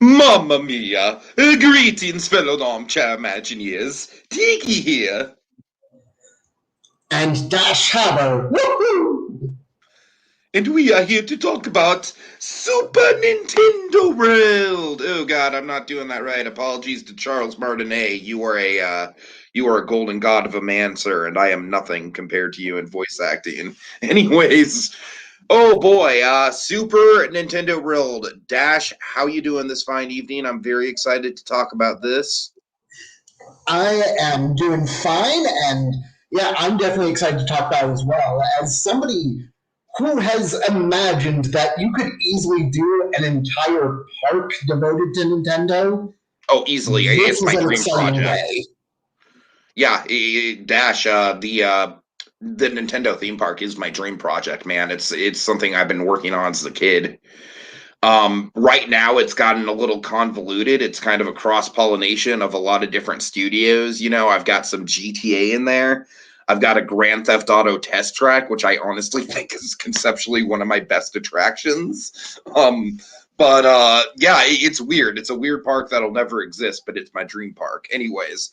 Mamma mia! Greetings, fellow armchair Imagineers. Tiki here. And Dash Hammer. Woohoo! And we are here to talk about Super Nintendo World. Oh God, I'm not doing that right. Apologies to Charles Martinet. You are a golden god of a man, sir, and I am nothing compared to you in voice acting. Anyways, oh boy, Super Nintendo World. Dash, how you doing this fine evening? I'm very excited to talk about this. I am doing fine, and yeah, I'm definitely excited to talk about it as well. As somebody who has imagined that you could easily do an entire park devoted to Nintendo, Oh, easily, this it's is my an dream exciting project. day. Yeah, Dash, the Nintendo theme park is my dream project, man. It's something I've been working on as a kid. Right now it's gotten a little convoluted. It's kind of a cross pollination of a lot of different studios. I've got some GTA in there. I've got a Grand Theft Auto test track, which I honestly think is conceptually one of my best attractions. But yeah, it's weird. It's a weird park that'll never exist, but it's my dream park. Anyways,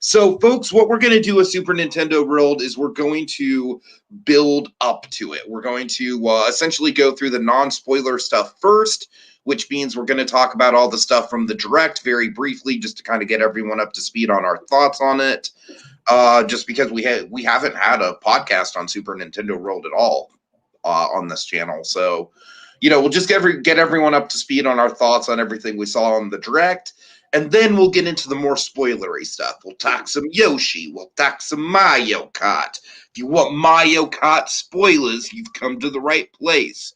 so, folks, what we're going to do with Super Nintendo World is we're going to build up to it. We're going to essentially go through the non spoiler stuff first, which means we're going to talk about all the stuff from the direct very briefly, just to kind of get everyone up to speed on our thoughts on it. Just because we haven't had a podcast on Super Nintendo World at all on this channel, so we'll just get everyone up to speed on our thoughts on everything we saw on the direct. And then we'll get into the more spoilery stuff. We'll talk some Yoshi. We'll talk some Mario Kart. If you want Mario Kart spoilers, you've come to the right place.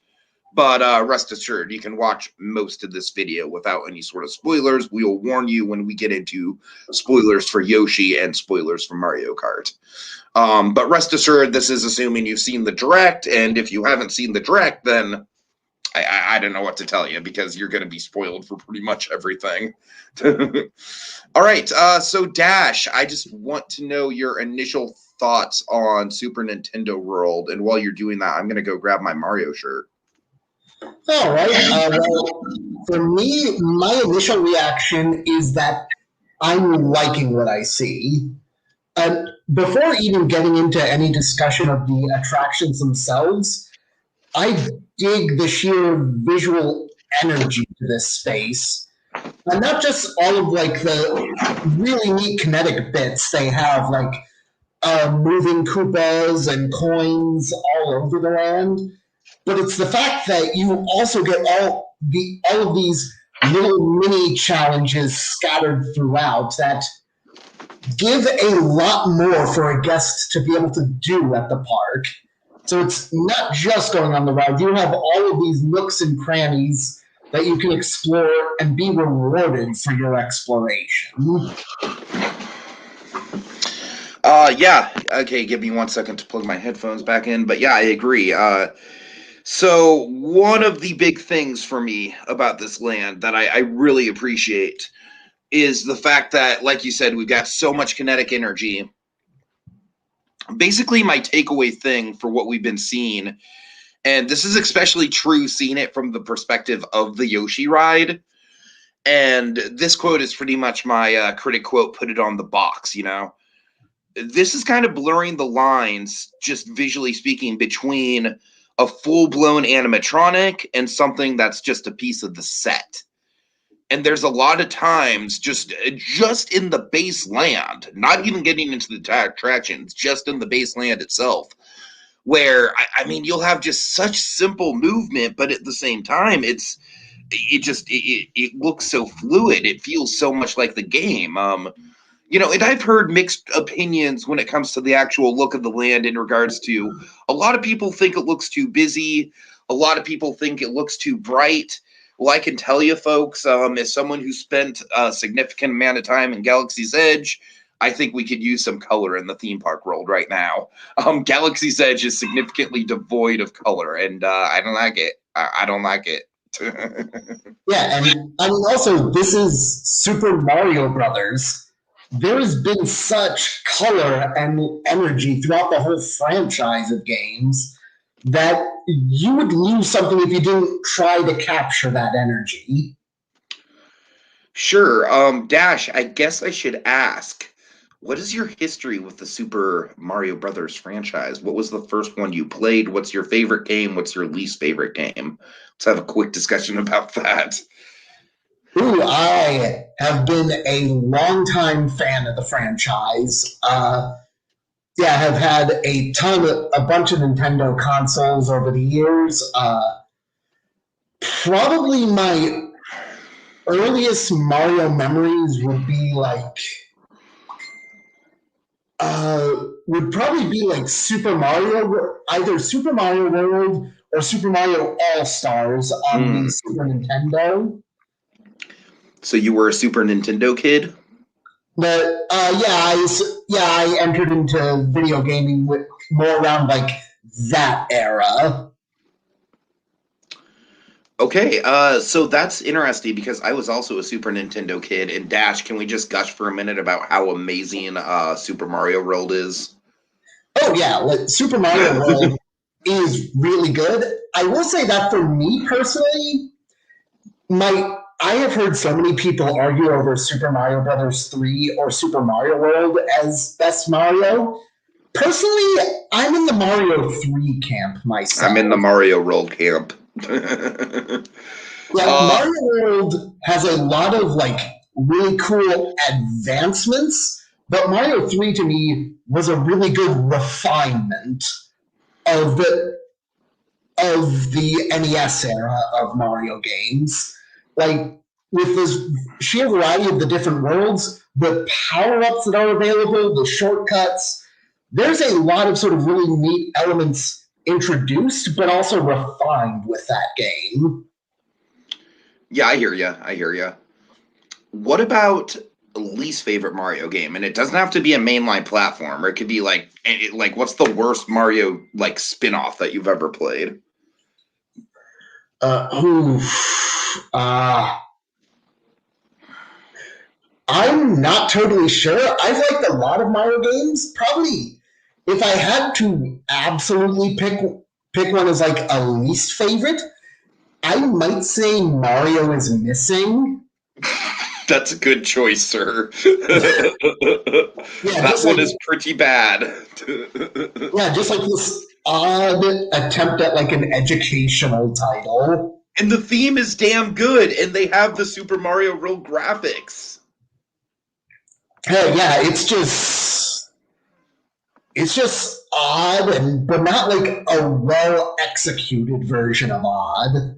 But rest assured, you can watch most of this video without any sort of spoilers. We will warn you when we get into spoilers for Yoshi and spoilers for Mario Kart. But rest assured, this is assuming you've seen the direct. And if you haven't seen the direct, then I don't know what to tell you because you're going to be spoiled for pretty much everything. All right, so Dash, I just want to know your initial thoughts on Super Nintendo World, and while you're doing that, I'm going to go grab my Mario shirt. All right. Well, for me, my initial reaction is that I'm liking what I see. Before even getting into any discussion of the attractions themselves, I dig the sheer visual energy to this space. And not just all of like the really neat kinetic bits they have, like moving Koopas and coins all over the land, but it's the fact that you also get all of these little mini challenges scattered throughout that give a lot more for a guest to be able to do at the park. So it's not just going on the ride. You have all of these nooks and crannies that you can explore and be rewarded for your exploration. Yeah, okay, give me 1 second to plug my headphones back in, but yeah, I agree. So one of the big things for me about this land that I really appreciate is the fact that, like you said, we've got so much kinetic energy. Basically, my takeaway thing for what we've been seeing, and this is especially true seeing it from the perspective of the Yoshi ride, and this quote is pretty much my critic quote, put it on the box, This is kind of blurring the lines, just visually speaking, between a full-blown animatronic and something that's just a piece of the set. And there's a lot of times just in the base land, not even getting into the attractions, just in the base land itself, where I mean you'll have just such simple movement, but at the same time it looks so fluid. It feels so much like the game. And I've heard mixed opinions when it comes to the actual look of the land in regards to a lot of people think it looks too busy. A lot of people think it looks too bright. Well, I can tell you, folks, as someone who spent a significant amount of time in Galaxy's Edge, I think we could use some color in the theme park world right now. Galaxy's Edge is significantly devoid of color, and I don't like it. I don't like it. Yeah, and I mean, also, this is Super Mario Brothers. There has been such color and energy throughout the whole franchise of games that you would lose something if you didn't try to capture that energy. Sure. Dash, I guess I should ask, what is your history with the Super Mario Brothers franchise? What was the first one you played? What's your favorite game? What's your least favorite game? Let's have a quick discussion about that. Ooh, I have been a longtime fan of the franchise. Yeah, I have had a bunch of Nintendo consoles over the years. Probably my earliest Mario memories would probably be like Super Mario, either Super Mario World or Super Mario All Stars on the Hmm. Super Nintendo. So you were a Super Nintendo kid? But I entered into video gaming with more around like that era. Okay, so that's interesting because I was also a Super Nintendo kid. And Dash, can we just gush for a minute about how amazing Super Mario World is? Oh yeah, like Super Mario World is really good. I will say that for me personally, my I have heard so many people argue over Super Mario Brothers 3 or Super Mario World as best Mario. Personally, I'm in the Mario 3 camp I'm in the myself. Mario World camp. Yeah, uh, Mario World has a lot of like really cool advancements, but Mario 3 to me was a really good refinement of the NES era of Mario games. Like with this sheer variety of the different worlds, the power ups that are available, the shortcuts, there's a lot of sort of really neat elements introduced, but also refined with that game. yeah, I hear you. I hear you. What about least favorite Mario game? And it doesn't have to be a mainline platform, or it could be like what's the worst Mario like spin-off that you've ever played? Oof. I'm not totally sure. I've liked a lot of Mario games. Probably, if I had to absolutely pick one as like a least favorite, I might say Mario is Missing. That's a good choice, sir. Yeah, That one is pretty bad. just like this odd attempt at like an educational title. And the theme is damn good, and they have the Super Mario World graphics. Yeah, it's just odd and but not like a well executed version of odd.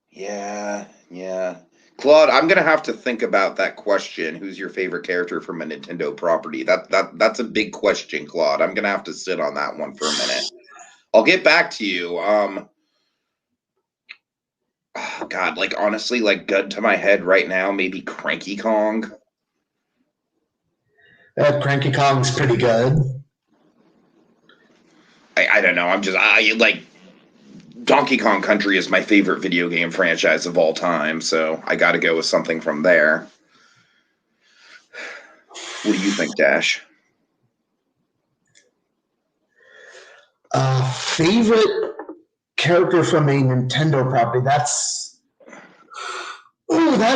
Yeah, yeah. Claude, I'm gonna have to think about that question. Who's your favorite character from a Nintendo property? That's a big question, Claude. I'm gonna have to sit on that one for a minute. I'll get back to you. Oh God, like honestly, like gun to my head right now, maybe Cranky Kong. Cranky Kong's pretty good. I don't know. I like Donkey Kong Country is my favorite video game franchise of all time, so I got to go with something from there. What do you think, Dash? Favorite character from a Nintendo property? That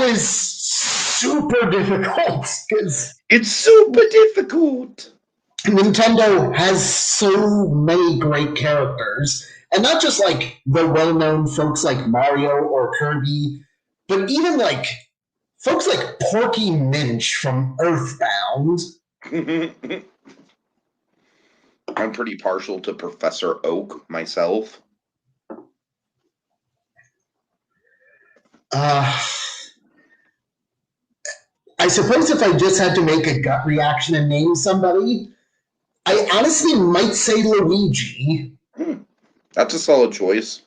is super difficult because It's super difficult. Nintendo has so many great characters, and not just like the well-known folks like Mario or Kirby, but even like folks like Porky Minch from Earthbound. I'm pretty partial to Professor Oak myself. Uh, I suppose if I just had to make a gut reaction and name somebody, I honestly might say Luigi. Hmm, that's a solid choice.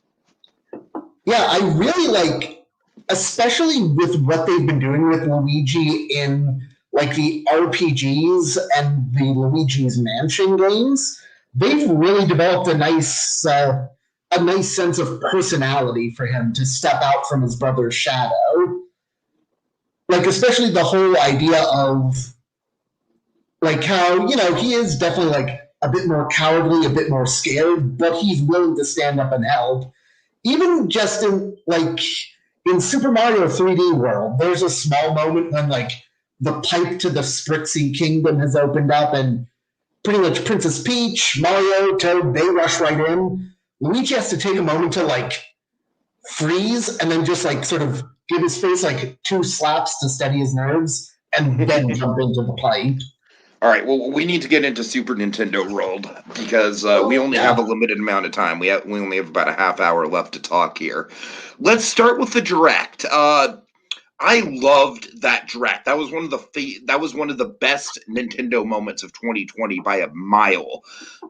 Yeah, I really like, especially with what they've been doing with Luigi in like the RPGs and the Luigi's Mansion games. They've really developed a nice sense of personality for him to step out from his brother's shadow. Like especially the whole idea of like how he is definitely like a bit more cowardly, a bit more scared, but he's willing to stand up and help even just in like in Super Mario 3D World, there's a small moment when like the pipe to the Sprixie Kingdom has opened up, and pretty much Princess Peach, Mario, Toad, they rush right in. Luigi has to take a moment to like freeze and then just like sort of give his face like two slaps to steady his nerves and then jump into the pipe. All right, well, we need to get into Super Nintendo World because we Oh, only have yeah. a limited amount of time. We only have about a half hour left to talk here. Let's start with the direct. I loved that direct. That was one of the best Nintendo moments of 2020 by a mile.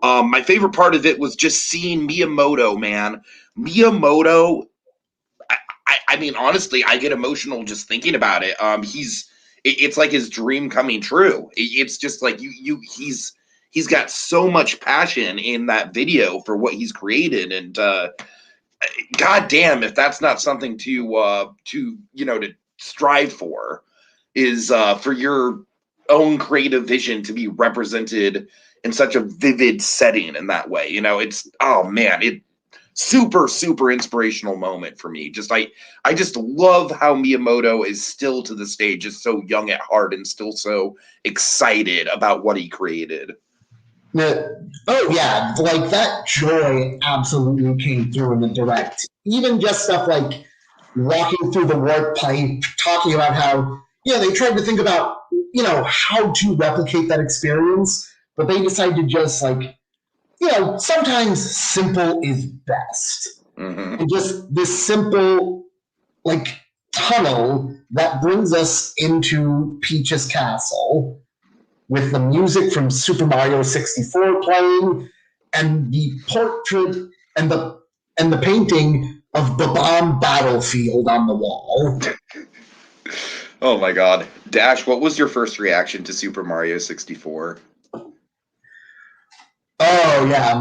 My favorite part of it was just seeing Miyamoto. Man, Miyamoto. I mean, honestly, I get emotional just thinking about it. It's like his dream coming true. It's just like he's got so much passion in that video for what he's created, and god damn if that's not something to strive for, is for your own creative vision to be represented in such a vivid setting in that way. It's, oh man, it super super inspirational moment for me. I just love how Miyamoto is still to this day just so young at heart and still so excited about what he created. Oh yeah, like that joy absolutely came through in the direct. Even just stuff like walking through the warp pipe, talking about how they tried to think about how to replicate that experience, but they decided to just like sometimes simple is best, Mm-hmm. and just this simple like tunnel that brings us into Peach's castle with the music from Super Mario 64 playing, and the portrait and the painting of the bomb battlefield on the wall. Oh my god. Dash, what was your first reaction to Super Mario 64? Oh yeah,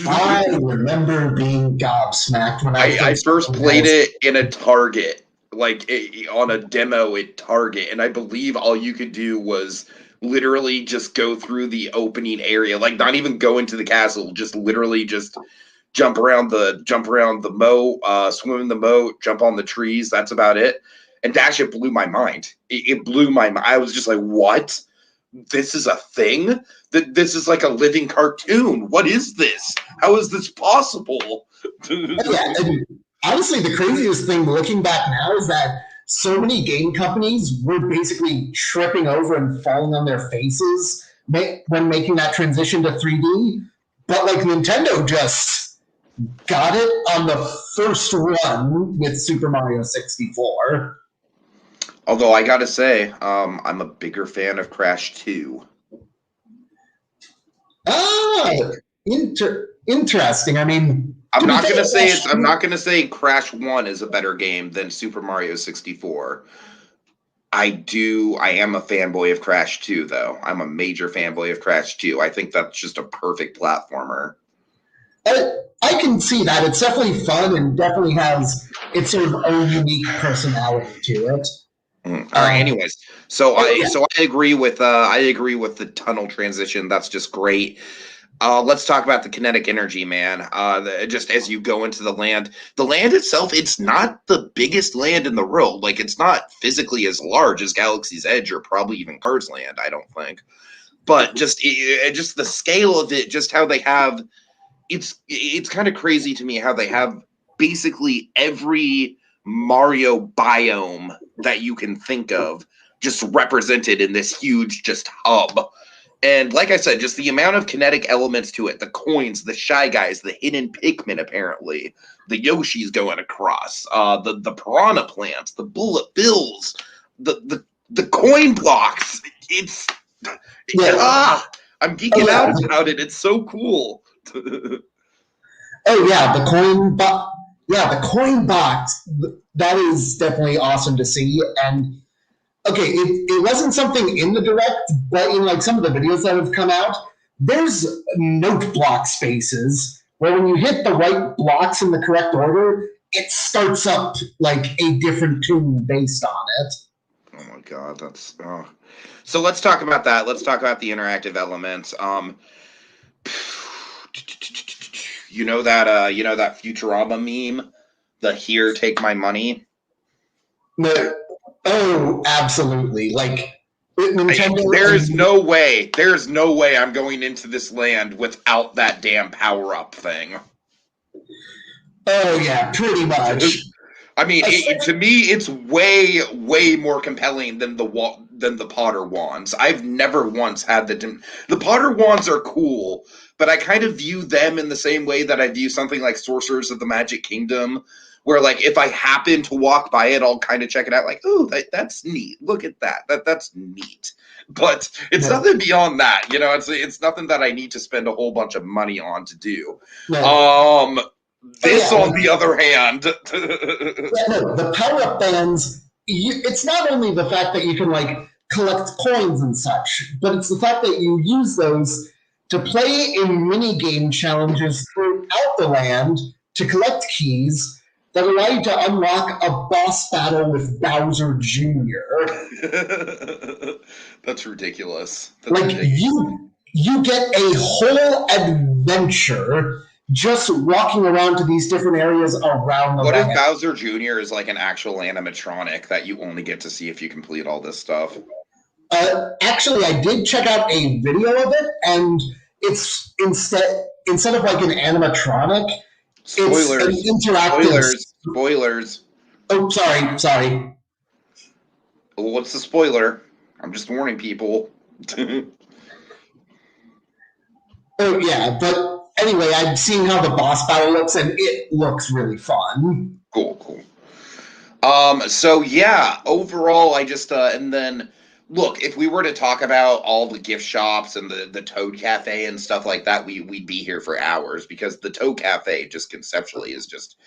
I remember being gobsmacked when I I first first played played this. it in a Target, on a demo at Target, and I believe all you could do was literally just go through the opening area, like not even go into the castle, just literally just jump around the moat, swim in the moat, jump on the trees. That's about it. And Dash, it blew my mind. It blew my mind. I was just like, what? This is a thing? This is like a living cartoon. What is this? How is this possible? Yeah, and honestly, the craziest thing looking back now is that so many game companies were basically tripping over and falling on their faces when making that transition to 3D. But like Nintendo just got it on the first run with Super Mario 64. Although I gotta say, I'm a bigger fan of Crash 2. Ah, interesting. I mean, to be fair, Crash I'm not gonna say Crash 1 is a better game than Super Mario 64. I am a fanboy of Crash 2 though. I'm a major fanboy of Crash 2. I think that's just a perfect platformer. I can see that. It's definitely fun and definitely has its sort of own unique personality to it. All right. Um, Anyways, so oh, I yeah. so I agree with the tunnel transition. That's just great. Let's talk about the kinetic energy, man. Just as you go into the land itself, it's not the biggest land in the world. Like, it's not physically as large as Galaxy's Edge or probably even Cars Land, I don't think. But just the scale of it, just how they have it's kind of crazy to me how they have basically every Mario biome that you can think of just represented in this huge just hub. And like I said, just the amount of kinetic elements to it, the coins, the Shy Guys, the hidden Pikmin, apparently, the Yoshis going across, the piranha plants, the bullet bills, the coin blocks. It's Yeah. I'm Oh geeking out yeah. about it. It's so cool. Oh yeah. The coin box. Yeah, the coin box. That is definitely awesome to see. And okay, it wasn't something in the direct, but in like some of the videos that have come out, there's note block spaces where when you hit the right blocks in the correct order, it starts up like a different tune based on it. Oh my god, that's so let's talk about that. Let's talk about the interactive elements. You know that Futurama meme the here, take my money. No, oh, absolutely. Like Nintendo There's and no way. There's no way I'm going into this land without that damn power up thing. oh yeah, pretty much. I mean, to Especially, me, it's way, way more compelling than the Potter wands. I've never once had the Potter wands are cool, but I kind of view them in the same way that I view something like Sorcerers of the Magic Kingdom, where like if I happen to walk by it, I'll kind of check it out, like, oh, that's neat. Look at that. That's neat. But it's no, nothing beyond that. It's nothing that I need to spend a whole bunch of money on to do. no. Um, Oh this, yeah, on like the other hand, yeah, no, the power up bands. It's not only the fact that you can like collect coins and such, but it's the fact that you use those to play in mini game challenges throughout the land to collect keys that allow you to unlock a boss battle with Bowser Jr. that's ridiculous. That's Like ridiculous. you get a whole adventure just walking around to these different areas around the What if land. Bowser Jr. is like an actual animatronic that you only get to see if you complete all this stuff? Actually, I did check out a video of it, and it's instead of like an animatronic, it's an Spoilers. interactive. Spoilers. Spoilers. Oh, sorry. What's the spoiler? I'm just warning people. Oh yeah, but anyway, I'm seeing how the boss battle looks, and it looks really fun. Cool, cool. So yeah, overall, I just and then look, if we were to talk about all the gift shops and the Toad Cafe and stuff like that, we'd be here for hours because the Toad Cafe just conceptually is just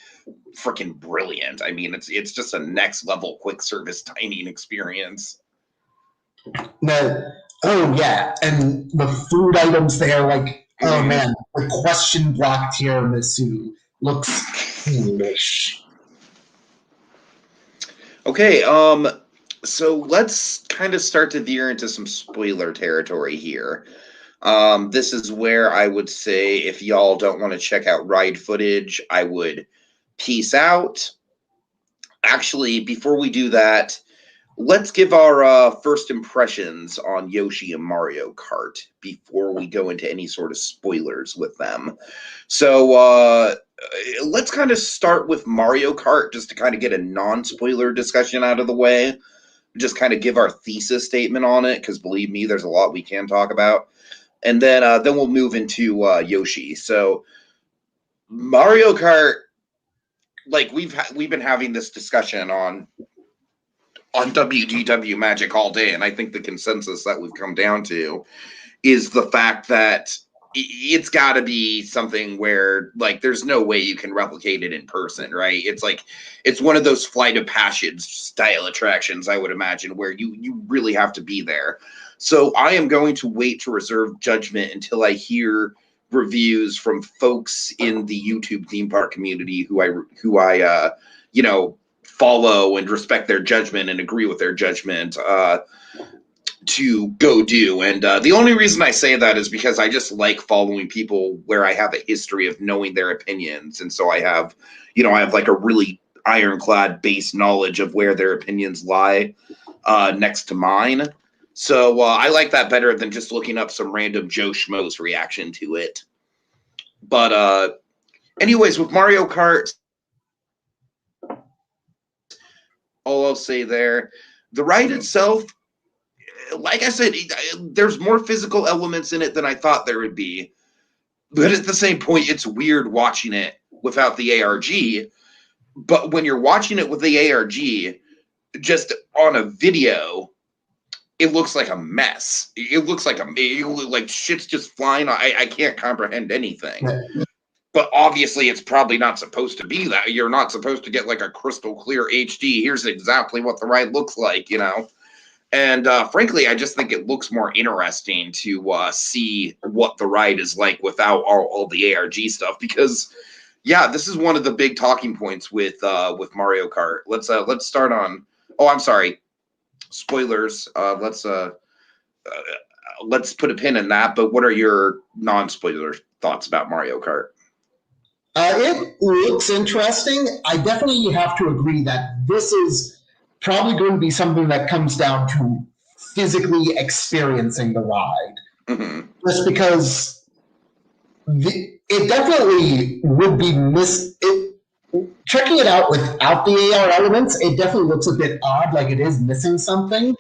freaking brilliant. I mean, it's just a next level quick service dining experience. No, oh yeah, and the food items there, like oh Mm. man, the question block tiramisu looks foolish. Okay, so let's kind of start to veer into some spoiler territory here. This is where I would say if y'all don't want to check out ride footage, I would peace out. Actually, before we do that, let's give our first impressions on Yoshi and Mario Kart before we go into any sort of spoilers with them. So let's kind of start with Mario Kart just to kind of get a non-spoiler discussion out of the way. Just kind of give our thesis statement on it because believe me, there's a lot we can talk about, and then we'll move into Yoshi. So Mario Kart, like we've been having this discussion on WDW Magic all day, and I think the consensus that we've come down to is the fact that it's got to be something where like there's no way you can replicate it in person, right? It's like it's one of those Flight of Passage style attractions, I would imagine, where you really have to be there. So I am going to wait to reserve judgment until I hear reviews from folks in the YouTube theme park community who I you know follow and respect their judgment and agree with their judgment to go do. And the only reason I say that is because I just like following people where I have a history of knowing their opinions. And so I have like a really ironclad base knowledge of where their opinions lie next to mine. So I like that better than just looking up some random Joe Schmo's reaction to it. But anyways, with Mario Kart, all I'll say there, the ride itself, like I said, there's more physical elements in it than I thought there would be. But at the same point, it's weird watching it without the ARG. But when you're watching it with the ARG, just on a video, it looks like a mess. It looks like shit's just flying. I can't comprehend anything. But obviously, it's probably not supposed to be that. You're not supposed to get like a crystal clear HD. Here's exactly what the ride looks like. And frankly, I just think it looks more interesting to see what the ride is like without all the ARG stuff. Because, yeah, this is one of the big talking points with Mario Kart. Let's start on. Oh, I'm sorry, spoilers. Let's put a pin in that. But what are your non-spoiler thoughts about Mario Kart? It looks interesting. I definitely have to agree that this is probably going to be something that comes down to physically experiencing the ride. Hmm. Just because it definitely would be checking it out without the AR elements, it definitely looks a bit odd, like it is missing something.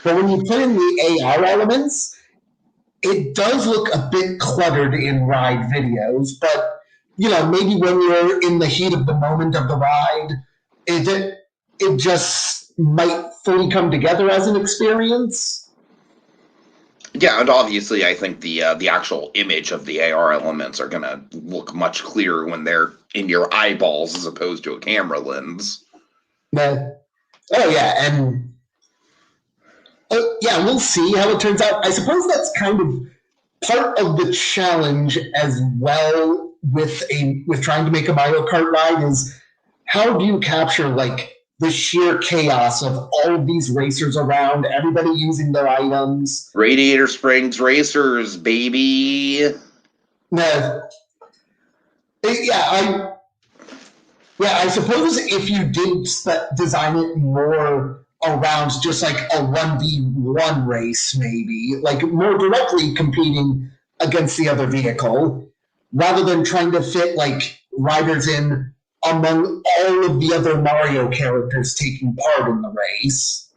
But when you put in the AR elements, it does look a bit cluttered in ride videos, but maybe when you're in the heat of the moment of the ride, it just might fully come together as an experience. Yeah, and obviously, I think the actual image of the AR elements are gonna look much clearer when they're in your eyeballs as opposed to a camera lens. But, oh yeah, and yeah, we'll see how it turns out. I suppose that's kind of part of the challenge as well with trying to make a Mario Kart ride is how do you capture like the sheer chaos of all of these racers around, everybody using their items. Radiator Springs Racers, baby. Now, yeah, I suppose if you did design it more around just like a 1v1 race, maybe, like more directly competing against the other vehicle, rather than trying to fit like riders in among all of the other Mario characters taking part in the race.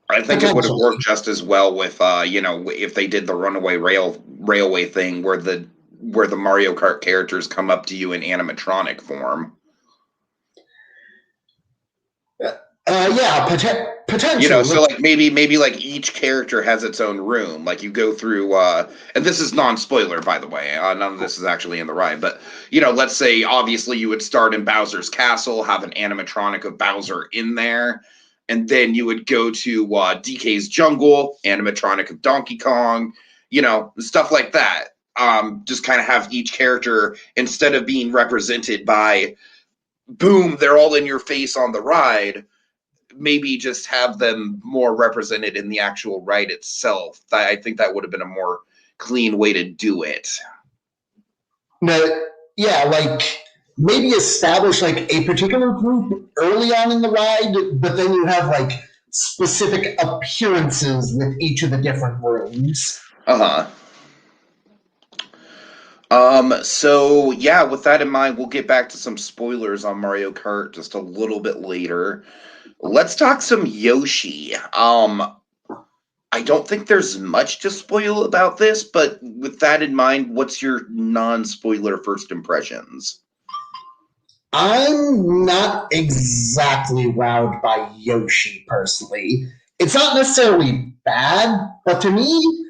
I think it would have worked Potentially. just as well with if they did the runaway railway thing where the Mario Kart characters come up to you in animatronic form. Yeah, So potentially. like maybe like each character has its own room. Like you go through and this is non-spoiler by the way. None of this is actually in the ride, but let's say obviously you would start in Bowser's castle, have an animatronic of Bowser in there, and then you would go to DK's jungle, animatronic of Donkey Kong, stuff like that. Just kind of have each character instead of being represented by boom, they're all in your face on the ride, maybe just have them more represented in the actual ride itself. I think that would have been a more clean way to do it. No, yeah, like maybe establish like a particular group early on in the ride, but then you have like specific appearances with each of the different rooms. Uh huh. So yeah, with that in mind, we'll get back to some spoilers on Mario Kart just a little bit later. Let's talk some Yoshi. I don't think there's much to spoil about this, but with that in mind, what's your non-spoiler first impressions? I'm not exactly wowed by Yoshi personally. It's not necessarily bad, but to me,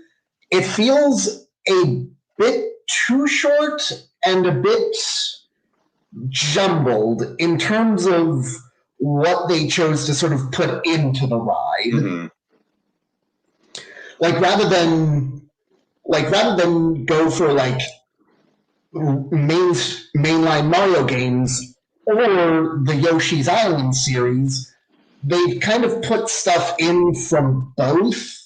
it feels a bit too short and a bit jumbled in terms of what they chose to sort of put into the ride. Mm-hmm. Like rather than go for like mainline Mario games or the Yoshi's Island series, they've kind of put stuff in from both,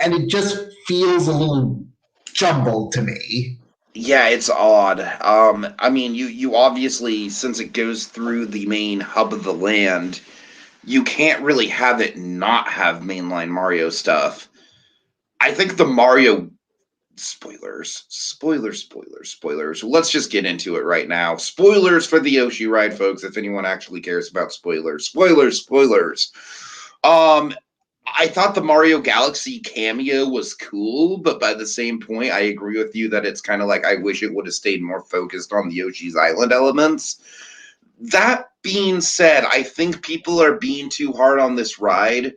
and it just feels a little jumbled to me. Yeah, it's odd. I mean, you obviously, since it goes through the main hub of the land, you can't really have it not have mainline Mario stuff. I think the Mario spoilers. Let's just get into it right now. Spoilers for the Yoshi ride, folks. If anyone actually cares about spoilers. Um, I thought the Mario Galaxy cameo was cool, but by the same point, I agree with you that it's kind of like I wish it would have stayed more focused on the Yoshi's Island elements. That being said, I think people are being too hard on this ride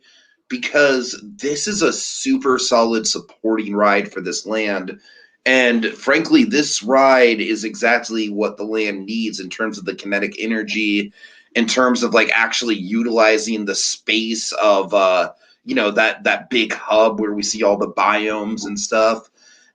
because this is a super solid supporting ride for this land. And frankly, this ride is exactly what the land needs in terms of the kinetic energy, in terms of like actually utilizing the space of that big hub where we see all the biomes and stuff.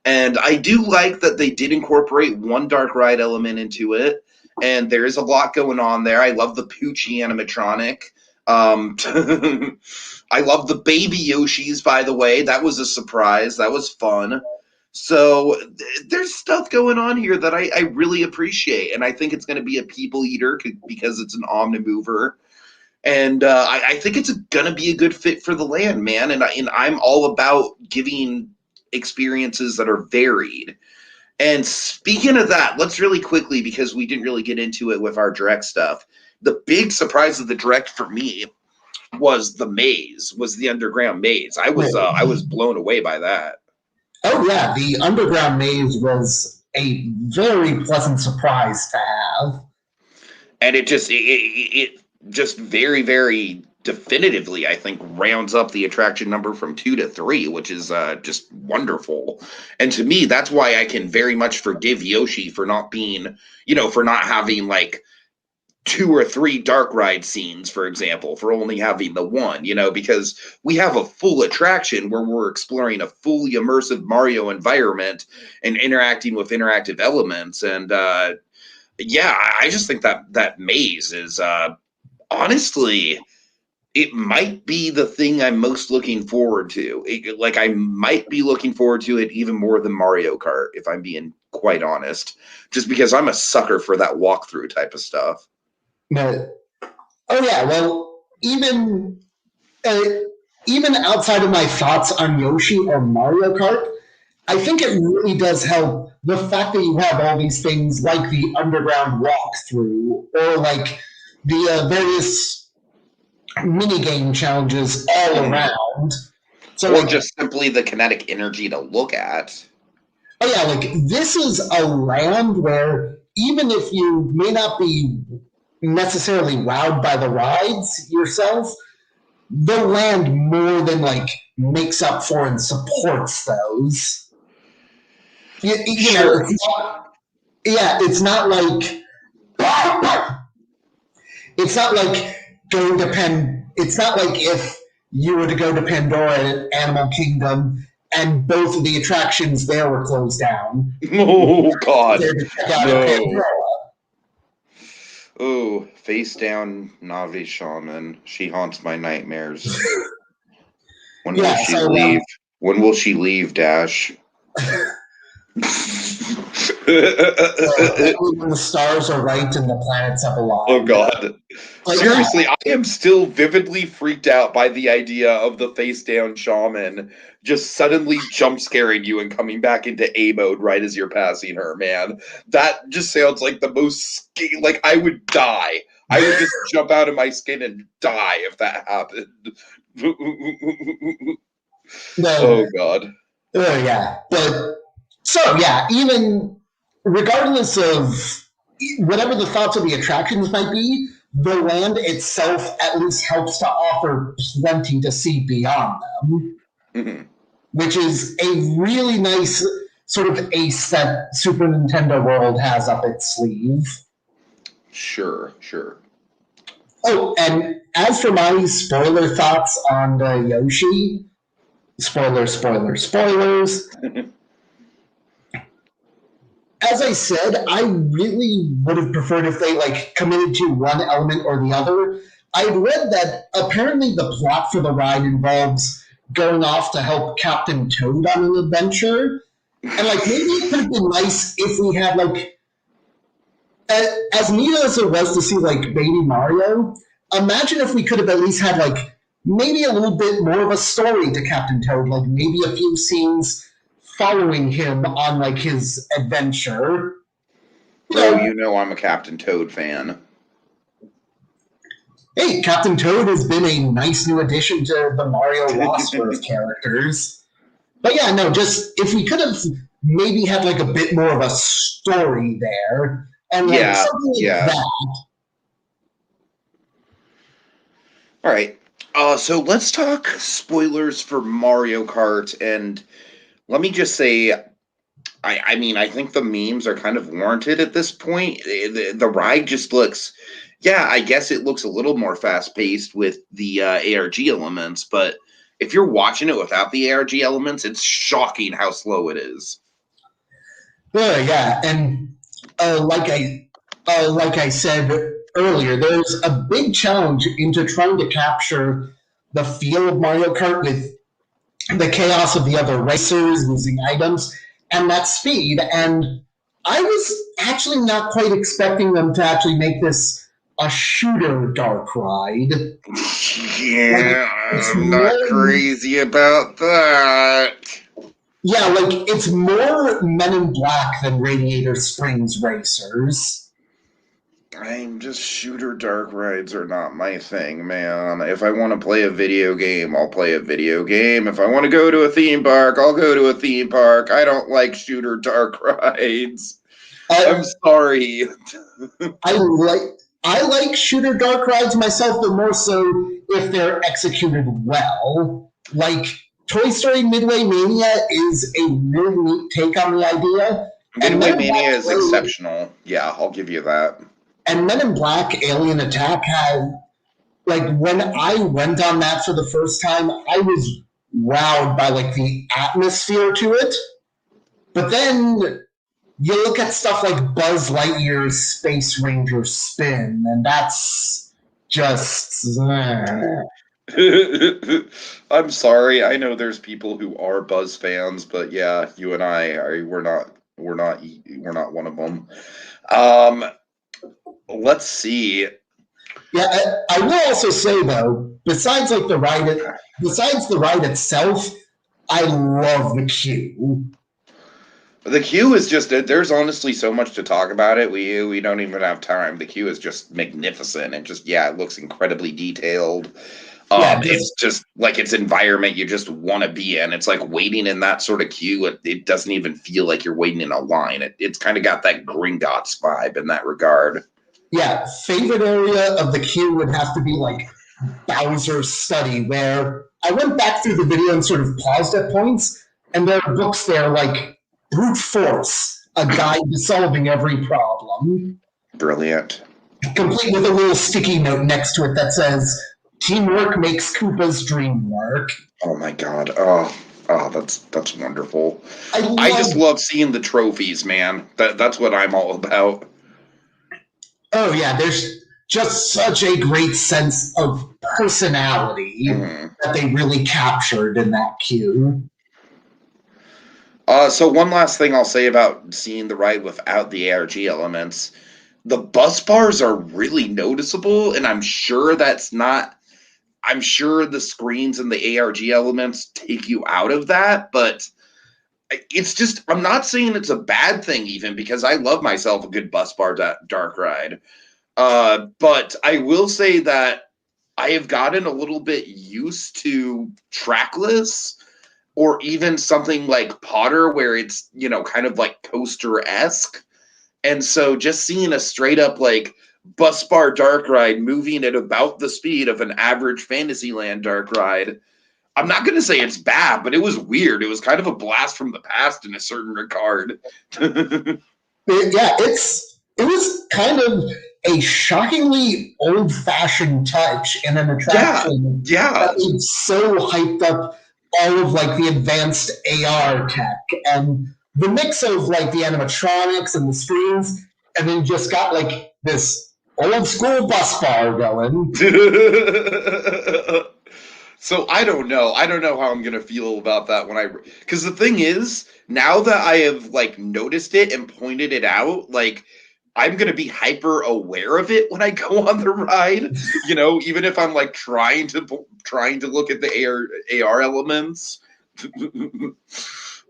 And I do like that they did incorporate one dark ride element into it, and there is a lot going on there. I love the Poochie animatronic. I love the baby Yoshis, by the way. That was a surprise. That was fun. So there's stuff going on here that I really appreciate, and I think it's going to be a people eater because it's an omnimover, and I think it's going to be a good fit for the land, man. And I'm all about giving experiences that are varied. And speaking of that, let's really quickly, because we didn't really get into it with our direct stuff. The big surprise of the direct for me was the maze, was the underground maze. I was blown away by that. Oh yeah, the underground maze was a very pleasant surprise to have. And it just very very definitively, I think, rounds up the attraction number from 2 to 3, which is just wonderful. And to me, that's why I can very much forgive Yoshi for not being, for not having like 2 or 3 dark ride scenes, for example, for only having the one, because we have a full attraction where we're exploring a fully immersive Mario environment and interacting with interactive elements. And yeah, I just think that maze is honestly, it might be the thing I'm most looking forward to. Like, I might be looking forward to it even more than Mario Kart, if I'm being quite honest, just because I'm a sucker for that walkthrough type of stuff. But oh yeah, well uh, even outside of my thoughts on Yoshi or Mario Kart, I think it really does help the fact that you have all these things like the underground walkthrough or like the various mini game challenges all Mhm. around. So Or like, just simply the kinetic energy to look at. oh yeah, like this is a land where even if you may not be necessarily wowed by the rides yourself, the land more than like makes up for and supports those. Sure. It's not, yeah, it's not like going to Pen. It's not like if you were to go to Pandora at Animal Kingdom and both of the attractions there were closed down. Oh God, There to check out at no. Pandora. Oh, face down Navi shaman. She haunts my nightmares. When will Yeah, she so leave? When will she leave, Dash? only when the stars are right and the planets have Oh aligned. God. But yeah, Seriously, I am still vividly freaked out by the idea of the face down shaman just suddenly jump scaring you and coming back into A mode right as you're passing her, man. That just sounds like the most like I would die. I would just jump out of my skin and die if that happened. Oh the God. yeah, but so yeah, even regardless of whatever the thoughts of the attractions might be, the land itself at least helps to offer plenty to see beyond them, Mhm. which is a really nice sort of ace that Super Nintendo World has up its sleeve. Sure, sure. Oh, and as for my spoiler thoughts on Yoshi, spoilers. As I said, I really would have preferred if they like committed to one element or the other. I'd read that apparently the plot for the ride involves going off to help Captain Toad on an adventure, and like maybe it could have been nice if we had like as neat as it was to see like Baby Mario. Imagine if we could have at least had like maybe a little bit more of a story to Captain Toad, like maybe a few scenes following him on like his adventure. You Oh, know, you know I'm a Captain Toad fan. hey, Captain Toad has been a nice new addition to the Mario roster of characters. But yeah, no, just if we could have maybe had like a bit more of a story there and like Yeah, something like yeah. that. All right. So let's talk spoilers for Mario Kart, and let me just say, I mean, I think the memes are kind of warranted at this point. The ride just looks, yeah, I guess it looks a little more fast paced with the ARG elements, but if you're watching it without the ARG elements, it's shocking how slow it is. Yeah, and uh, like I like I said earlier, there's a big challenge into trying to capture the feel of Mario Kart with the chaos of the other racers using items and that speed. And I was actually not quite expecting them to actually make this a shooter dark ride. Like Yeah, it's I'm not more, crazy about that. yeah, like it's more Men in Black than Radiator Springs Racers. I'm just shooter dark rides are not my thing, man. If I want to play a video game, I'll play a video game. If I want to go to a theme park, I'll go to a theme park. I don't like shooter dark rides. I'm Uh, sorry. I like I like shooter dark rides myself, but more so if they're executed well. Like Toy Story Midway Mania is a really neat take on the idea, and Midway Mania is exceptional. Yeah, I'll give you that. Men in Black Alien Attack had, like, when I went on that for the first time, I was wowed by like the atmosphere to it. But then you look at stuff like Buzz Lightyear's Space Ranger Spin, and that's just I'm sorry. I know there's people who are Buzz fans, but yeah, you and I are we're not one of them. Um, let's see. yeah. I will also say though, besides the ride itself, I love the queue. The queue is just there's honestly so much to talk about it. We don't even have time. The queue is just magnificent. It just yeah, it looks incredibly detailed. Yeah, It's just just like its environment you just want to be in. It's like waiting in that sort of queue. It doesn't even feel like you're waiting in a line. It's kind of got that Gringotts vibe in that regard. yeah. Favorite area of the queue would have to be like Bowser's Study, where I went back through the video and sort of paused at points, and there are books there like Brute Force, a guide to solving every problem, Brilliant. complete with a little sticky note next to it that says, Teamwork makes Koopa's dream work. Oh my god. Oh, that's wonderful. I I just love, love seeing the trophies, man. That's what I'm all about. oh yeah, there's just such a great sense of personality Mhm. that they really captured in that queue. So one last thing I'll say about seeing the ride without the ARG elements. The bus bars are really noticeable, and I'm sure the screens and the ARG elements take you out of that, but it's just I'm not saying it's a bad thing even because I love myself a good bus bar dark ride. But I will say that I have gotten a little bit used to trackless or even something like Potter where it's, kind of like coaster-esque. And so just seeing a straight up like bus bar dark ride moving at about the speed of an average Fantasyland dark ride, I'm not going to say it's bad, but it was weird. It was kind of a blast from the past in a certain regard. Yeah, it was kind of a shockingly old fashioned touch in an Yeah, attraction that yeah. was so hyped up all of like the advanced AR tech and the mix of like the animatronics and the screens, and then just got like this old school bus bar going. So I don't know. I don't know how I'm gonna feel about that because the thing is, now that I have like noticed it and pointed it out, like I'm gonna be hyper aware of it when I go on the ride. Even if I'm like trying to look at the AR elements.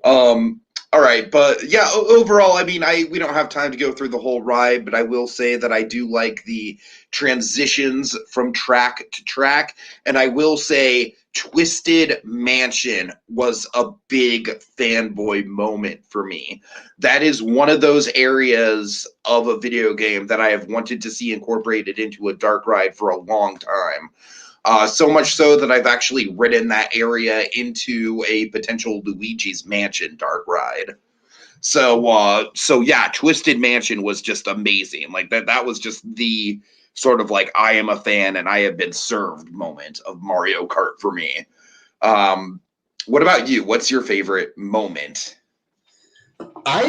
um, all right, but yeah, overall, I mean, we don't have time to go through the whole ride, but I will say that I do like the transitions from track to track, and I will say Twisted Mansion was a big fanboy moment for me. That is one of those areas of a video game that I have wanted to see incorporated into a dark ride for a long time. So much so that I've actually ridden that area into a potential Luigi's Mansion dark ride. So yeah, Twisted Mansion was just amazing. Like that was just the sort of like I am a fan and I have been served moment of Mario Kart for me. Um, what about you? What's your favorite moment? I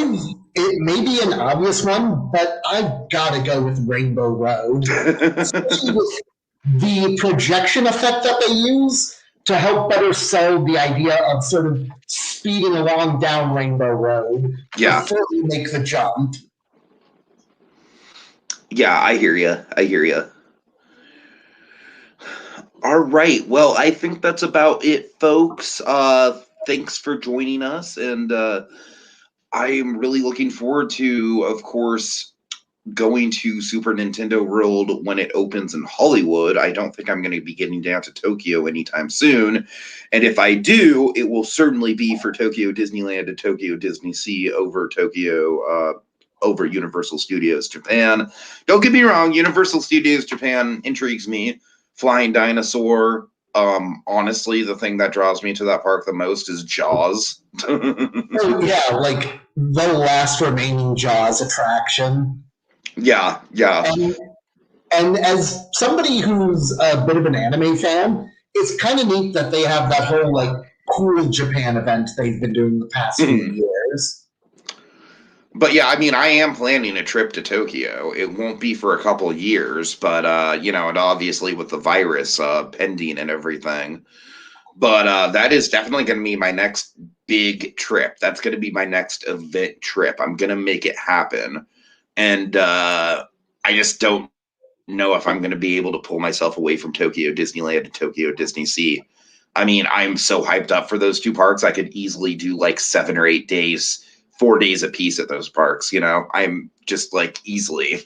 It may be an obvious one, but I've got to go with Rainbow Road, especially with the projection effect that they use to help better sell the idea of sort of speeding along down Rainbow Road Yeah. before you make the jump. Yeah, I hear you. I hear you. All right. Well, I think that's about it, folks. Thanks for joining us, and I am really looking forward to, of course, going to Super Nintendo World when it opens in Hollywood. I don't think I'm going to be getting down to Tokyo anytime soon. And if I do, it will certainly be for Tokyo Disneyland and Tokyo Disney Sea over Universal Studios Japan. Don't get me wrong, Universal Studios Japan intrigues me. Flying Dinosaur. Honestly, the thing that draws me to that park the most is Jaws. Oh, yeah, like the last remaining Jaws attraction. Yeah, yeah. And and as somebody who's a bit of an anime fan, it's kind of neat that they have that whole like cool Japan event they've been doing the past few years. But yeah, I mean, I am planning a trip to Tokyo. It won't be for a couple of years, but and obviously with the virus pending and everything. But that is definitely going to be my next big trip. That's going to be my next event trip. I'm going to make it happen, and I just don't know if I'm going to be able to pull myself away from Tokyo Disneyland and Tokyo Disney Sea. I mean, I'm so hyped up for those two parks. I could easily do like 7 or 8 days, 4 days a piece at those parks. I'm just like easily.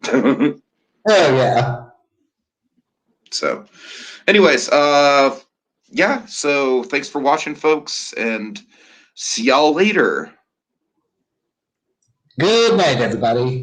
Oh yeah. So, anyways, yeah. So thanks for watching, folks, and see y'all later. Good night, everybody.